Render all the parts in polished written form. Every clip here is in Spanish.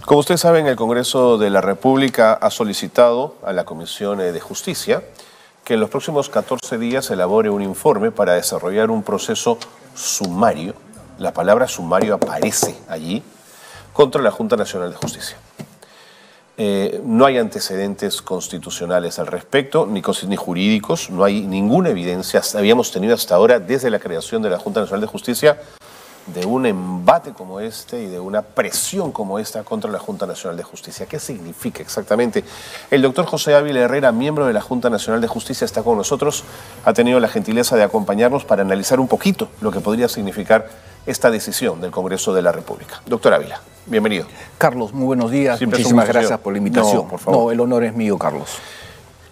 Como ustedes saben, el Congreso de la República ha solicitado a la Comisión de Justicia que en los próximos 14 días elabore un informe para desarrollar un proceso sumario. La palabra sumario aparece allí, contra la Junta Nacional de Justicia. No hay antecedentes constitucionales al respecto, ni jurídicos, no hay ninguna evidencia. Habíamos tenido hasta ahora, desde la creación de la Junta Nacional de Justicia, de un embate como este y de una presión como esta contra la Junta Nacional de Justicia. ¿Qué significa exactamente? El doctor José Ávila Herrera, miembro de la Junta Nacional de Justicia, está con nosotros. Ha tenido la gentileza de acompañarnos para analizar un poquito lo que podría significar esta decisión del Congreso de la República. Doctor Ávila, bienvenido. Carlos, muy buenos días. Siempre muchísimas gracias por la invitación. No, por favor. No, el honor es mío, Carlos.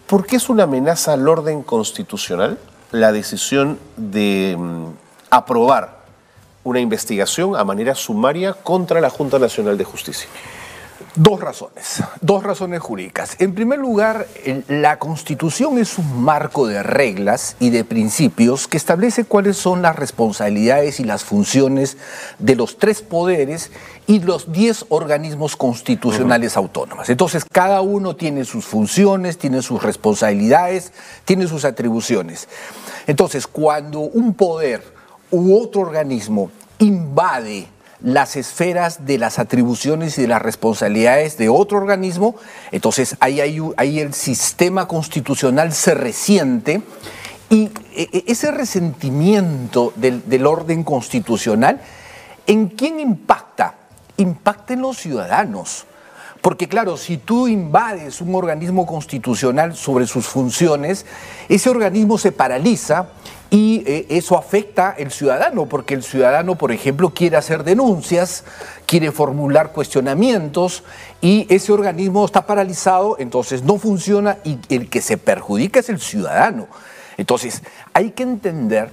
¿Por qué es una amenaza al orden constitucional la decisión de aprobar una investigación a manera sumaria contra la Junta Nacional de Justicia? Dos razones jurídicas. En primer lugar, la Constitución es un marco de reglas y de principios que establece cuáles son las responsabilidades y las funciones de los 3 poderes y los 10 organismos constitucionales autónomos. Entonces, cada uno tiene sus funciones, tiene sus responsabilidades, tiene sus atribuciones. Entonces, cuando un poder u otro organismo invade las esferas de las atribuciones y de las responsabilidades de otro organismo, entonces ahí el sistema constitucional se resiente y ese resentimiento del orden constitucional, ¿en quién impacta? Impacta en los ciudadanos. Porque claro, si tú invades un organismo constitucional sobre sus funciones, ese organismo se paraliza y eso afecta al ciudadano, porque el ciudadano, por ejemplo, quiere hacer denuncias, quiere formular cuestionamientos y ese organismo está paralizado, entonces no funciona y el que se perjudica es el ciudadano. Entonces, hay que entender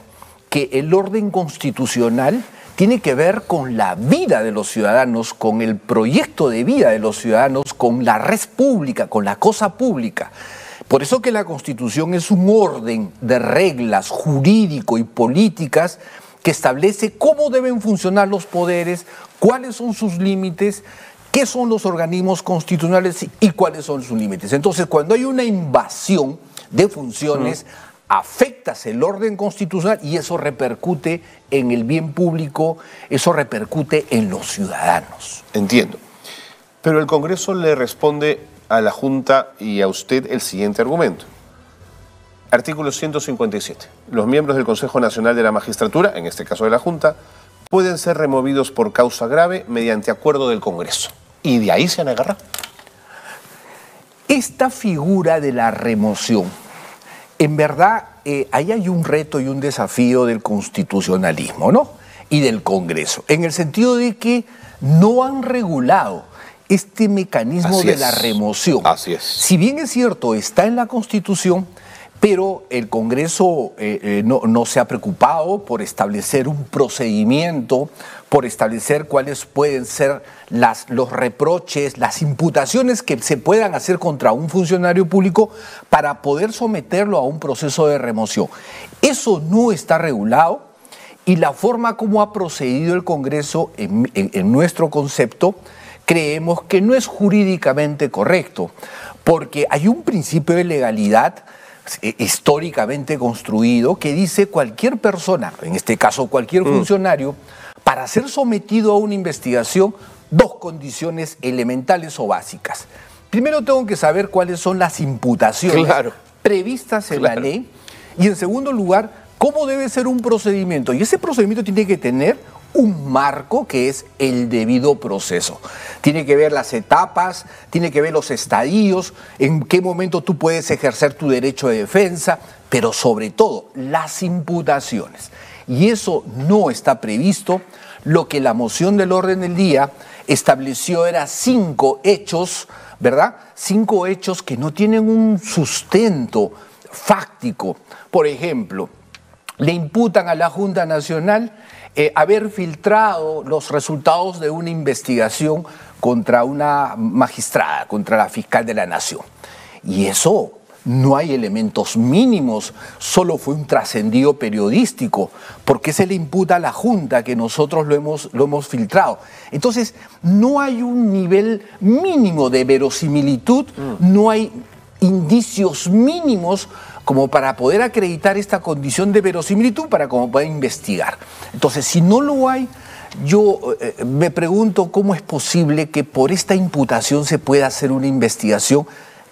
que el orden constitucional tiene que ver con la vida de los ciudadanos, con el proyecto de vida de los ciudadanos, con la red pública, con la cosa pública. Por eso que la Constitución es un orden de reglas jurídico y políticas que establece cómo deben funcionar los poderes, cuáles son sus límites, qué son los organismos constitucionales y cuáles son sus límites. Entonces, cuando hay una invasión de funciones, afectas el orden constitucional y eso repercute en el bien público, eso repercute en los ciudadanos. Entiendo. Pero el Congreso le responde a la Junta y a usted el siguiente argumento. Artículo 157. Los miembros del Consejo Nacional de la Magistratura, en este caso de la Junta, pueden ser removidos por causa grave mediante acuerdo del Congreso. Y de ahí se han agarrado. Esta figura de la remoción, en verdad, ahí hay un reto y un desafío del constitucionalismo, ¿no? Y del Congreso, en el sentido de que no han regulado este mecanismo de la remoción. Así es. Si bien es cierto, está en la Constitución, pero el Congreso no se ha preocupado por establecer un procedimiento, por establecer cuáles pueden ser los reproches, las imputaciones que se puedan hacer contra un funcionario público para poder someterlo a un proceso de remoción. Eso no está regulado y la forma como ha procedido el Congreso en nuestro concepto, creemos que no es jurídicamente correcto, porque hay un principio de legalidad históricamente construido que dice cualquier persona, en este caso cualquier funcionario, para ser sometido a una investigación, 2 condiciones elementales o básicas. Primero tengo que saber cuáles son las imputaciones previstas en la ley y en segundo lugar, cómo debe ser un procedimiento. Y ese procedimiento tiene que tener un marco que es el debido proceso. Tiene que ver las etapas, tiene que ver los estadios, en qué momento tú puedes ejercer tu derecho de defensa, pero sobre todo las imputaciones. Y eso no está previsto. Lo que la moción del orden del día estableció era 5 hechos, ¿verdad? 5 hechos que no tienen un sustento fáctico. Por ejemplo, le imputan a la Junta Nacional haber filtrado los resultados de una investigación contra una magistrada, contra la fiscal de la Nación. Y eso no hay elementos mínimos, solo fue un trascendido periodístico. ¿Por qué se le imputa a la Junta que nosotros lo hemos filtrado? Entonces, no hay un nivel mínimo de verosimilitud, no hay indicios mínimos como para poder acreditar esta condición de verosimilitud para como poder investigar. Entonces, si no lo hay, yo me pregunto cómo es posible que por esta imputación se pueda hacer una investigación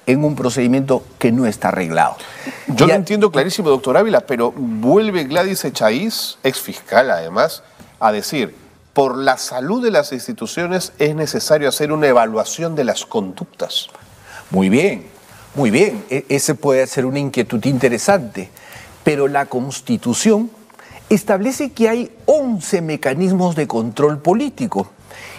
en un procedimiento que no está arreglado. Yo lo entiendo clarísimo, doctor Ávila, pero vuelve Gladys Echaíz, ex fiscal además, a decir, por la salud de las instituciones es necesario hacer una evaluación de las conductas. Muy bien, muy bien. Ese puede ser una inquietud interesante, pero la Constitución establece que hay 11 mecanismos de control político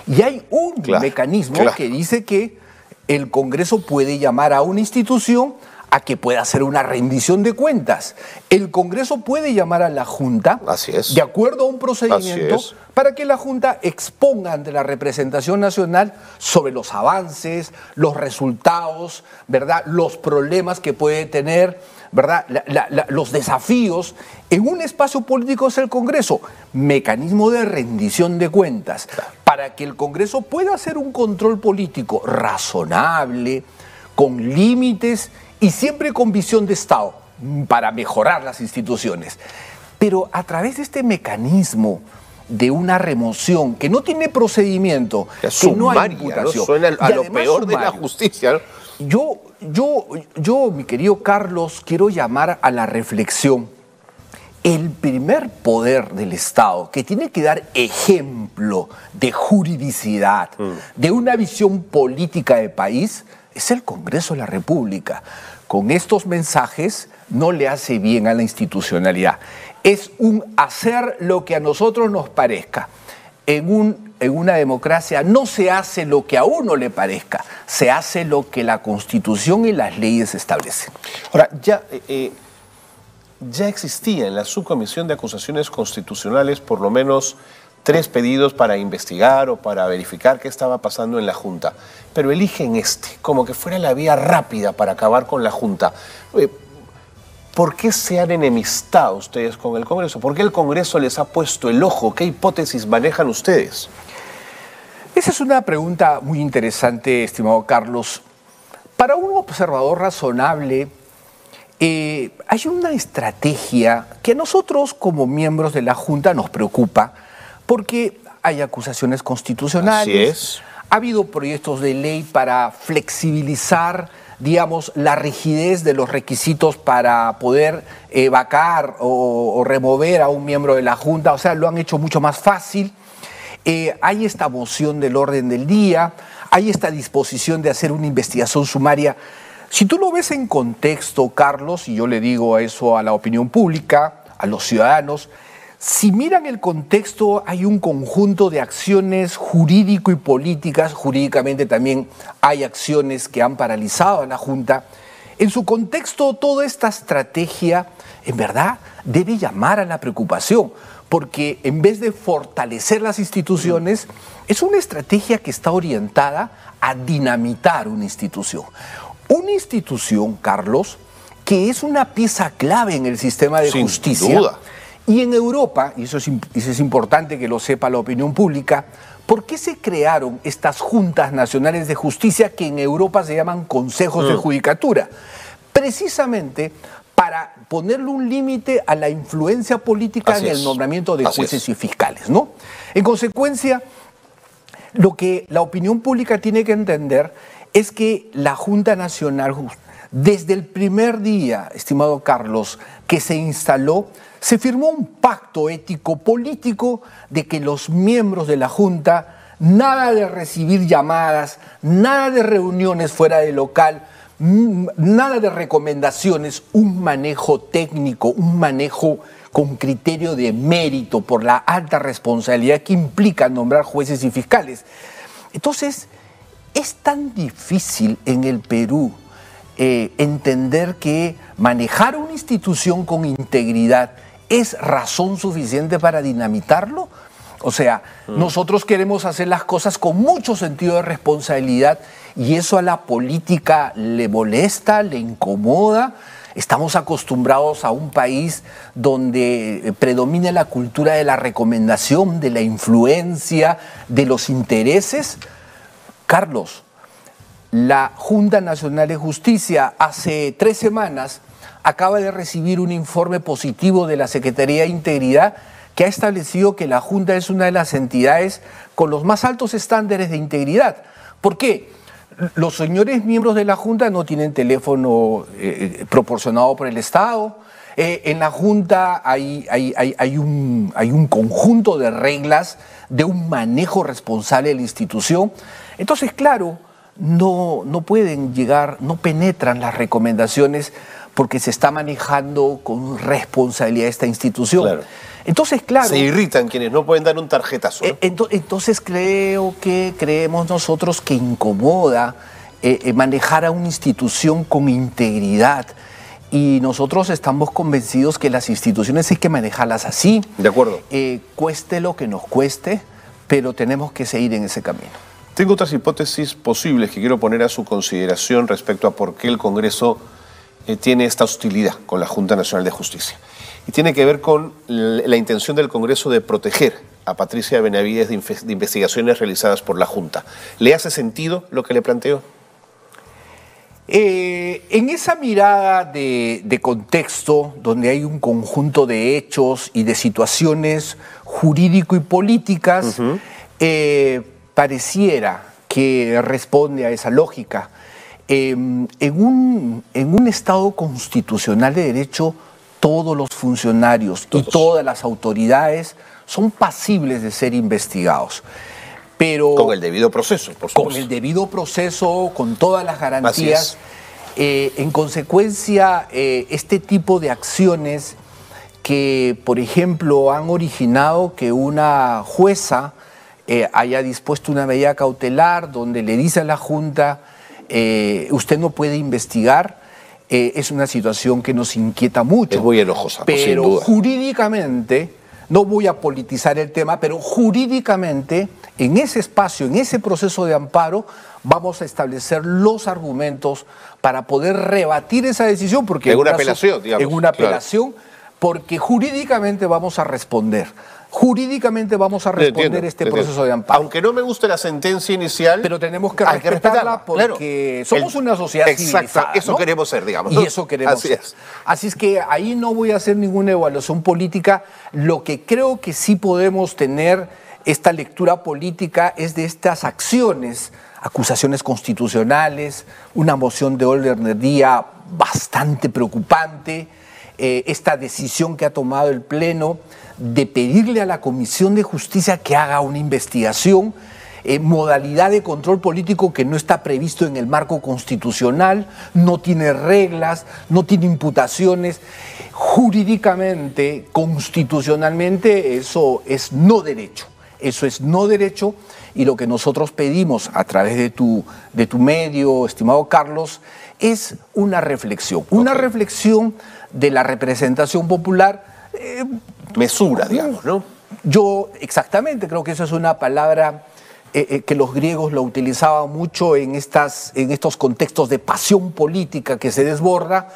y hay un mecanismo que dice que el Congreso puede llamar a una institución a que pueda hacer una rendición de cuentas. El Congreso puede llamar a la Junta, de acuerdo a un procedimiento, para que la Junta exponga ante la representación nacional sobre los avances, los resultados, ¿verdad?, los problemas que puede tener, ¿verdad?, los desafíos. En un espacio político es el Congreso, mecanismo de rendición de cuentas, para que el Congreso pueda hacer un control político razonable, con límites y siempre con visión de Estado para mejorar las instituciones. Pero a través de este mecanismo de una remoción que no tiene procedimiento, que no hay imputación, ¿no? Suena a lo peor de la justicia, ¿no? Yo, mi querido Carlos, quiero llamar a la reflexión. El primer poder del Estado que tiene que dar ejemplo de juridicidad, de una visión política de país, es el Congreso de la República. Con estos mensajes no le hace bien a la institucionalidad. Es un hacer lo que a nosotros nos parezca. En una democracia no se hace lo que a uno le parezca, se hace lo que la Constitución y las leyes establecen. Ahora, ya existía en la Subcomisión de Acusaciones Constitucionales por lo menos 3 pedidos para investigar o para verificar qué estaba pasando en la Junta, pero eligen como que fuera la vía rápida para acabar con la Junta. ¿Por qué se han enemistado ustedes con el Congreso? ¿Por qué el Congreso les ha puesto el ojo? ¿Qué hipótesis manejan ustedes? Esa es una pregunta muy interesante, estimado Carlos. Para un observador razonable, hay una estrategia que a nosotros como miembros de la Junta nos preocupa porque hay acusaciones constitucionales. Así es. Ha habido proyectos de ley para flexibilizar, digamos, la rigidez de los requisitos para poder vacar o remover a un miembro de la Junta. O sea, lo han hecho mucho más fácil. Hay esta moción del orden del día, hay esta disposición de hacer una investigación sumaria. Si tú lo ves en contexto, Carlos, y yo le digo eso a la opinión pública, a los ciudadanos, si miran el contexto, hay un conjunto de acciones jurídico y políticas, jurídicamente también hay acciones que han paralizado a la Junta. En su contexto, toda esta estrategia, en verdad, debe llamar a la preocupación, porque en vez de fortalecer las instituciones, es una estrategia que está orientada a dinamitar una institución. Una institución, Carlos, que es una pieza clave en el sistema de justicia. Sin duda. Y en Europa, y eso es importante que lo sepa la opinión pública, ¿por qué se crearon estas juntas nacionales de justicia que en Europa se llaman consejos de judicatura? Precisamente para ponerle un límite a la influencia política en el nombramiento de jueces y fiscales, ¿no? En consecuencia, lo que la opinión pública tiene que entender es que la Junta Nacional, desde el primer día, estimado Carlos, que se instaló, se firmó un pacto ético-político de que los miembros de la Junta, nada de recibir llamadas, nada de reuniones fuera de local, nada de recomendaciones, un manejo técnico, un manejo con criterio de mérito por la alta responsabilidad que implica nombrar jueces y fiscales. Entonces, es tan difícil en el Perú entender que manejar una institución con integridad es razón suficiente para dinamitarlo. O sea, nosotros queremos hacer las cosas con mucho sentido de responsabilidad y eso a la política le molesta, le incomoda. Estamos acostumbrados a un país donde predomina la cultura de la recomendación, de la influencia, de los intereses. Carlos, la Junta Nacional de Justicia hace 3 semanas acaba de recibir un informe positivo de la Secretaría de Integridad que ha establecido que la Junta es una de las entidades con los más altos estándares de integridad. ¿Por qué? Los señores miembros de la Junta no tienen teléfono proporcionado por el Estado. En la Junta hay un conjunto de reglas de un manejo responsable de la institución. Entonces, claro, no pueden llegar, no penetran las recomendaciones porque se está manejando con responsabilidad esta institución. Claro. Entonces, claro... Se irritan quienes no pueden dar un tarjetazo, ¿no? Entonces creemos nosotros que incomoda manejar a una institución con integridad y nosotros estamos convencidos que las instituciones hay que manejarlas así. De acuerdo. Cueste lo que nos cueste, pero tenemos que seguir en ese camino. Tengo otras hipótesis posibles que quiero poner a su consideración respecto a por qué el Congreso tiene esta hostilidad con la Junta Nacional de Justicia. Y tiene que ver con la intención del Congreso de proteger a Patricia Benavides de investigaciones realizadas por la Junta. ¿Le hace sentido lo que le planteo? En esa mirada de contexto, donde hay un conjunto de hechos y de situaciones jurídico y políticas, pareciera que responde a esa lógica. En un Estado constitucional de derecho, todos los funcionarios y todas las autoridades son pasibles de ser investigados. Pero con el debido proceso, por supuesto. Con el debido proceso, con todas las garantías. En consecuencia, este tipo de acciones que, por ejemplo, han originado que una jueza haya dispuesto una medida cautelar donde le dice a la Junta, usted no puede investigar, es una situación que nos inquieta mucho. Es muy enojosa, pero sin duda. Jurídicamente, no voy a politizar el tema, pero jurídicamente, en ese espacio, en ese proceso de amparo, vamos a establecer los argumentos para poder rebatir esa decisión. Porque en una apelación, digamos. En una apelación, porque jurídicamente vamos a responder. Jurídicamente vamos a responder proceso de amparo. Aunque no me guste la sentencia inicial, pero tenemos que respetarla porque somos una sociedad civilizada, eso, ¿no? Queremos ser, digamos, ¿no? Y eso queremos ser. Así es que ahí no voy a hacer ninguna evaluación política. Lo que creo que sí podemos tener esta lectura política es de estas acciones, acusaciones constitucionales, una moción de orden del día bastante preocupante, esta decisión que ha tomado el Pleno de pedirle a la Comisión de Justicia que haga una investigación, modalidad de control político que no está previsto en el marco constitucional, no tiene reglas, no tiene imputaciones. Jurídicamente, constitucionalmente, eso es no derecho. Eso es no derecho y lo que nosotros pedimos a través de tu medio, estimado Carlos, es una reflexión. Una reflexión de la representación popular. Mesura, digamos, ¿no? Yo exactamente creo que esa es una palabra que los griegos lo utilizaban mucho en estos contextos de pasión política que se desborda.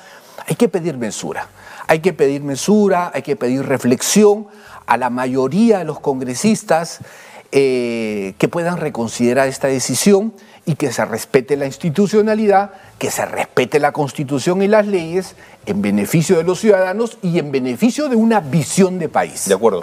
Hay que pedir mesura. Hay que pedir mesura, hay que pedir reflexión a la mayoría de los congresistas que puedan reconsiderar esta decisión y que se respete la institucionalidad, que se respete la Constitución y las leyes en beneficio de los ciudadanos y en beneficio de una visión de país. De acuerdo.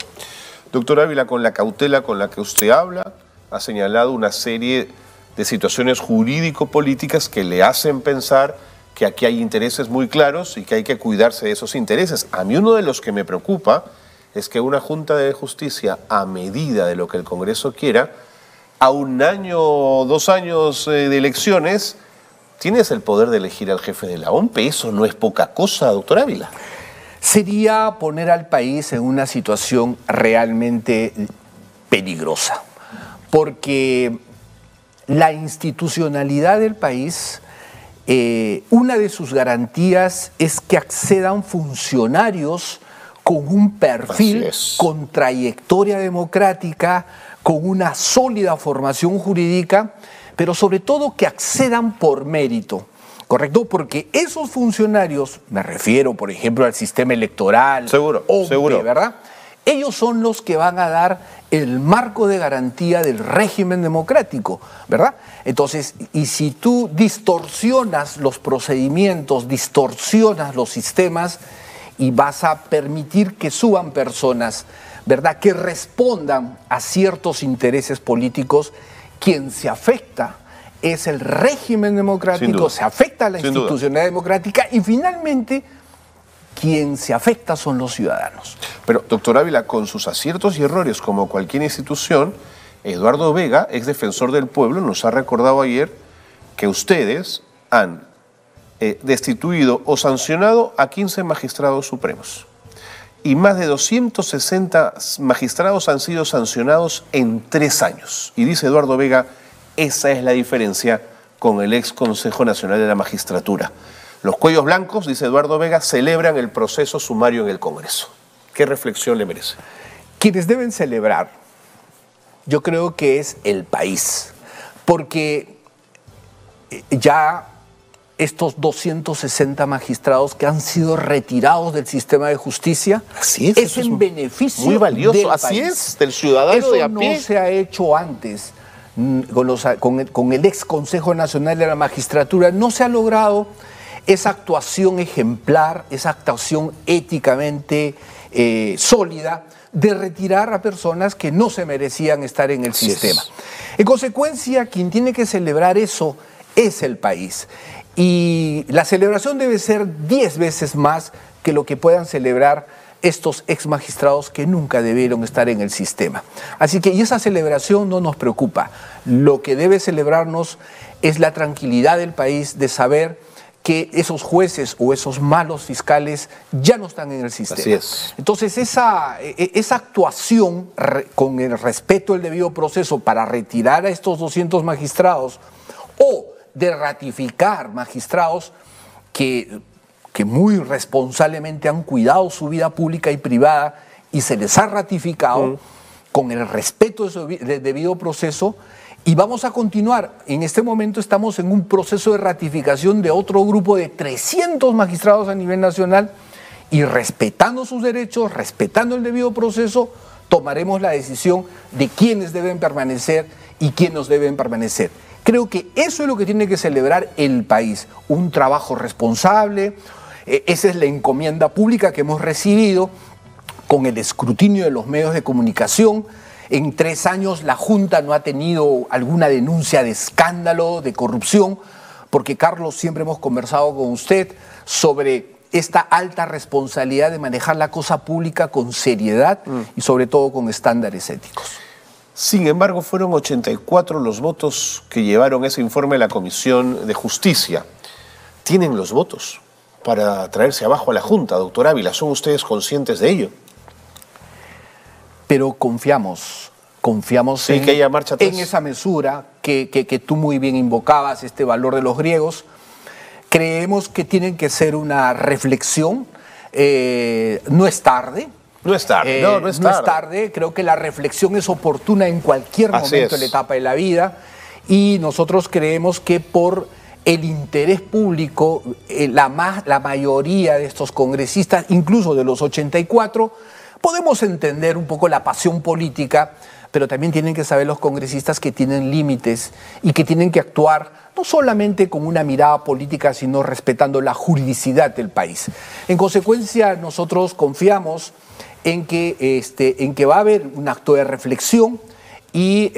Doctor Ávila, con la cautela con la que usted habla, ha señalado una serie de situaciones jurídico-políticas que le hacen pensar que aquí hay intereses muy claros y que hay que cuidarse de esos intereses. A mí uno de los que me preocupa es que una Junta de Justicia, a medida de lo que el Congreso quiera, a 1 año o 2 años de elecciones, tienes el poder de elegir al jefe de la OMPE. Eso no es poca cosa, doctor Ávila. Sería poner al país en una situación realmente peligrosa, porque la institucionalidad del país, una de sus garantías es que accedan funcionarios con un perfil, con trayectoria democrática, con una sólida formación jurídica, pero sobre todo que accedan por mérito, ¿correcto? Porque esos funcionarios, me refiero por ejemplo al sistema electoral, seguro, ¿verdad? Ellos son los que van a dar el marco de garantía del régimen democrático, ¿verdad? Entonces, y si tú distorsionas los procedimientos, distorsionas los sistemas y vas a permitir que suban personas, ¿verdad?, que respondan a ciertos intereses políticos, quien se afecta es el régimen democrático, se afecta a la institucionalidad democrática y finalmente quien se afecta son los ciudadanos. Pero, doctor Ávila, con sus aciertos y errores como cualquier institución, Eduardo Vega, ex defensor del pueblo, nos ha recordado ayer que ustedes han destituido o sancionado a 15 magistrados supremos. Y más de 260 magistrados han sido sancionados en 3 años. Y dice Eduardo Vega, esa es la diferencia con el ex Consejo Nacional de la Magistratura. Los cuellos blancos, dice Eduardo Vega, celebran el proceso sumario en el Congreso. ¿Qué reflexión le merece? Quienes deben celebrar, yo creo que es el país, porque ya estos 260 magistrados que han sido retirados del sistema de justicia, es en beneficio muy valioso, del así país. Es, del ciudadano de a pie. Eso no se ha hecho antes con el ex Consejo Nacional de la Magistratura, no se ha logrado esa actuación ejemplar, esa actuación éticamente sólida de retirar a personas que no se merecían estar en el sistema. En consecuencia, quien tiene que celebrar eso es el país. Y la celebración debe ser 10 veces más que lo que puedan celebrar estos ex magistrados que nunca debieron estar en el sistema. Así que y esa celebración no nos preocupa. Lo que debe celebrarnos es la tranquilidad del país de saber que esos jueces o esos malos fiscales ya no están en el sistema. Así es. Entonces esa actuación con el respeto al debido proceso para retirar a estos 200 magistrados o de ratificar magistrados que muy responsablemente han cuidado su vida pública y privada y se les ha ratificado con el respeto del debido proceso. Y vamos a continuar. En este momento estamos en un proceso de ratificación de otro grupo de 300 magistrados a nivel nacional y respetando sus derechos, respetando el debido proceso, tomaremos la decisión de quiénes deben permanecer y quiénes deben permanecer. Creo que eso es lo que tiene que celebrar el país, un trabajo responsable. Esa es la encomienda pública que hemos recibido con el escrutinio de los medios de comunicación. En 3 años la Junta no ha tenido alguna denuncia de escándalo, de corrupción, porque Carlos, siempre hemos conversado con usted sobre esta alta responsabilidad de manejar la cosa pública con seriedad y sobre todo con estándares éticos. Sin embargo, fueron 84 los votos que llevaron ese informe a la Comisión de Justicia. ¿Tienen los votos para traerse abajo a la Junta, doctor Ávila? ¿Son ustedes conscientes de ello? Pero confiamos sí, que haya marcha atrás. En esa mesura que tú muy bien invocabas, este valor de los griegos. Creemos que tienen que ser una reflexión, no es tarde. No es tarde, no es tarde. Creo que la reflexión es oportuna en cualquier momento de la etapa de la vida y nosotros creemos que por el interés público, la mayoría de estos congresistas, incluso de los 84, podemos entender un poco la pasión política, pero también tienen que saber los congresistas que tienen límites y que tienen que actuar no solamente con una mirada política, sino respetando la juridicidad del país. En consecuencia, nosotros confiamos en que va a haber un acto de reflexión y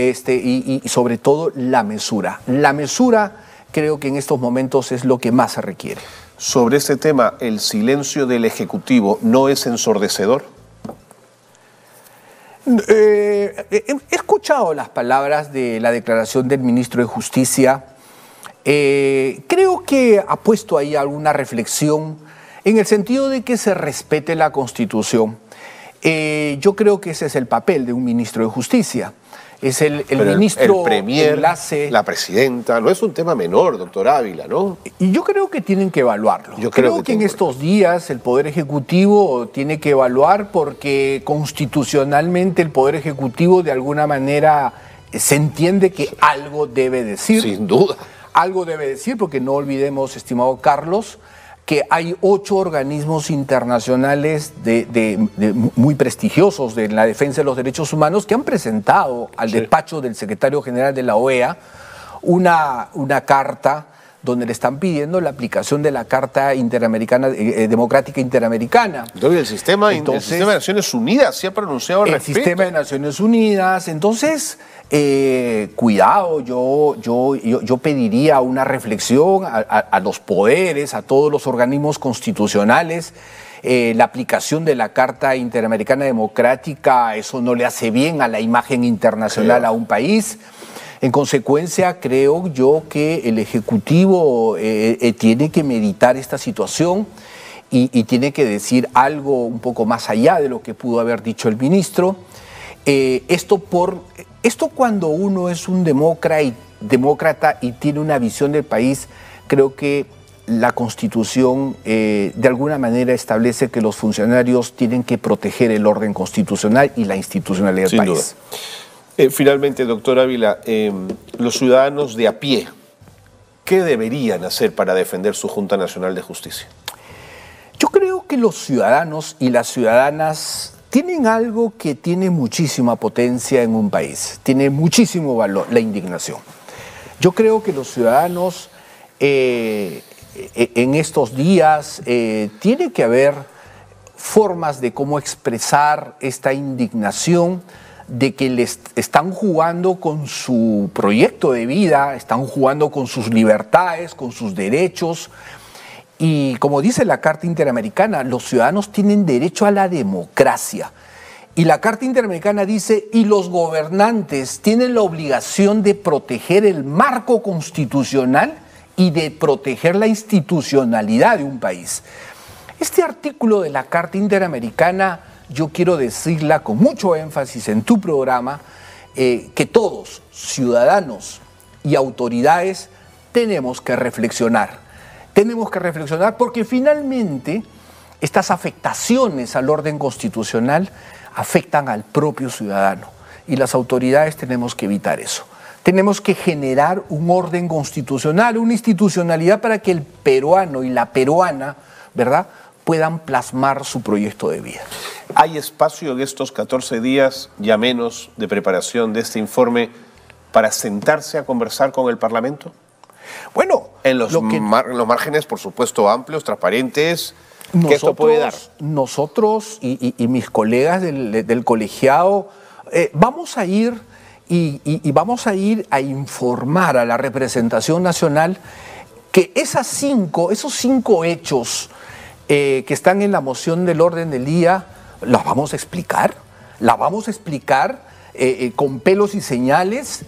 sobre todo la mesura. La mesura creo que en estos momentos es lo que más se requiere. Sobre este tema, ¿el silencio del Ejecutivo no es ensordecedor? He escuchado las palabras de la declaración del ministro de Justicia. Creo que ha puesto ahí alguna reflexión en el sentido de que se respete la Constitución. Yo creo que ese es el papel de un ministro de Justicia. es el Pero ministro el premier, enlace. la presidenta, no es un tema menor, doctor Ávila, ¿no? Y yo creo que tienen que evaluarlo. Yo creo que en estos días el Poder Ejecutivo tiene que evaluar porque constitucionalmente el Poder Ejecutivo de alguna manera se entiende que algo debe decir. Sin duda. Algo debe decir, porque no olvidemos, estimado Carlos, que hay 8 organismos internacionales muy prestigiosos de la defensa de los derechos humanos que han presentado al despacho del secretario general de la OEA una carta donde le están pidiendo la aplicación de la Carta Interamericana, Democrática Interamericana. Entonces, el sistema de Naciones Unidas se ha pronunciado al respecto. El sistema de Naciones Unidas. Entonces, cuidado, yo pediría una reflexión a los poderes, a todos los organismos constitucionales. La aplicación de la Carta Interamericana Democrática, eso no le hace bien a la imagen internacional a un país. En consecuencia, creo yo que el Ejecutivo tiene que meditar esta situación y tiene que decir algo un poco más allá de lo que pudo haber dicho el ministro. Esto cuando uno es un demócrata y tiene una visión del país, creo que la Constitución de alguna manera establece que los funcionarios tienen que proteger el orden constitucional y la institucionalidad del país. Finalmente, doctor Ávila, los ciudadanos de a pie, ¿qué deberían hacer para defender su Junta Nacional de Justicia? Yo creo que los ciudadanos y las ciudadanas tienen algo que tiene muchísima potencia en un país, tiene muchísimo valor, la indignación. Yo creo que los ciudadanos en estos días tiene que haber formas de cómo expresar esta indignación de que les están jugando con su proyecto de vida, están jugando con sus libertades, con sus derechos. Y como dice la Carta Interamericana, los ciudadanos tienen derecho a la democracia. Y la Carta Interamericana dice, y los gobernantes tienen la obligación de proteger el marco constitucional y de proteger la institucionalidad de un país. Este artículo de la Carta Interamericana, yo quiero decirla con mucho énfasis en tu programa, que todos, ciudadanos y autoridades, tenemos que reflexionar. Tenemos que reflexionar porque finalmente estas afectaciones al orden constitucional afectan al propio ciudadano y las autoridades tenemos que evitar eso. Tenemos que generar un orden constitucional, una institucionalidad para que el peruano y la peruana, ¿verdad?, puedan plasmar su proyecto de vida. ¿Hay espacio en estos 14 días, ya menos, de preparación de este informe para sentarse a conversar con el Parlamento? Bueno, en los márgenes, por supuesto, amplios, transparentes, ¿qué esto puede dar? Nosotros y mis colegas del colegiado vamos a ir vamos a ir a informar a la representación nacional que esos cinco hechos que están en la moción del orden del día, las vamos a explicar. La vamos a explicar con pelos y señales,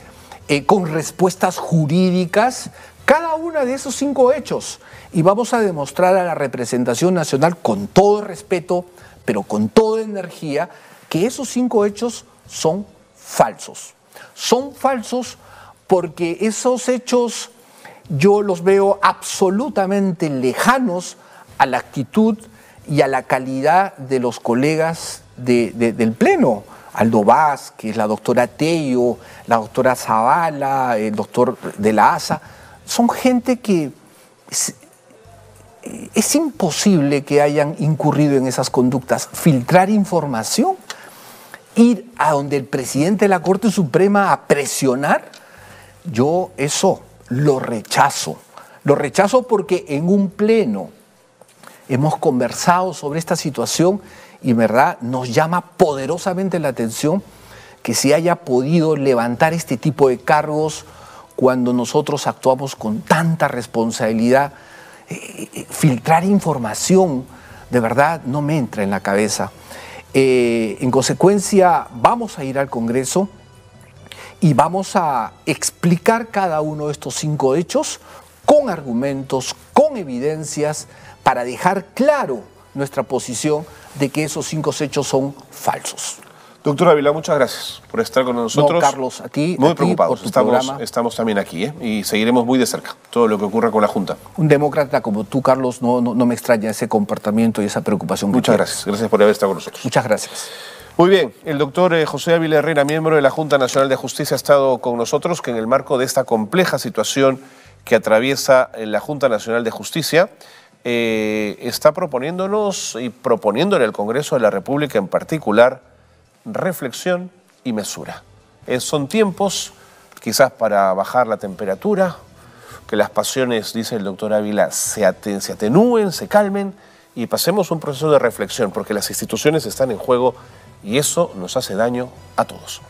con respuestas jurídicas, cada una de esos 5 hechos. Y vamos a demostrar a la representación nacional, con todo respeto, pero con toda energía, que esos 5 hechos son falsos. Son falsos porque esos hechos yo los veo absolutamente lejanos a la actitud y a la calidad de los colegas del Pleno. Aldo Vázquez, la doctora Tello, la doctora Zavala, el doctor de la ASA, son gente que es imposible que hayan incurrido en esas conductas. Filtrar información, ir a donde el presidente de la Corte Suprema a presionar, yo eso lo rechazo. Lo rechazo porque en un pleno hemos conversado sobre esta situación y, verdad, nos llama poderosamente la atención que se haya podido levantar este tipo de cargos cuando nosotros actuamos con tanta responsabilidad. Filtrar información, de verdad, no me entra en la cabeza. En consecuencia, vamos a ir al Congreso y vamos a explicar cada uno de estos 5 hechos con argumentos, con evidencias, para dejar claro nuestra posición de que esos 5 hechos son falsos. Doctor Ávila, muchas gracias por estar con nosotros. No, Carlos, a ti. Muy a ti preocupados. por tu programa. Estamos también aquí, y seguiremos muy de cerca todo lo que ocurra con la Junta. Un demócrata como tú, Carlos, no me extraña ese comportamiento y esa preocupación. Muchas gracias. Gracias por haber estado con nosotros. Muchas gracias. Muy bien, el doctor José Ávila Herrera, miembro de la Junta Nacional de Justicia, ha estado con nosotros, que en el marco de esta compleja situación que atraviesa la Junta Nacional de Justicia, está proponiéndonos y proponiéndole al Congreso de la República en particular reflexión y mesura. Son tiempos quizás para bajar la temperatura, que las pasiones, dice el doctor Ávila, se atenúen, se calmen y pasemos un proceso de reflexión, porque las instituciones están en juego y eso nos hace daño a todos.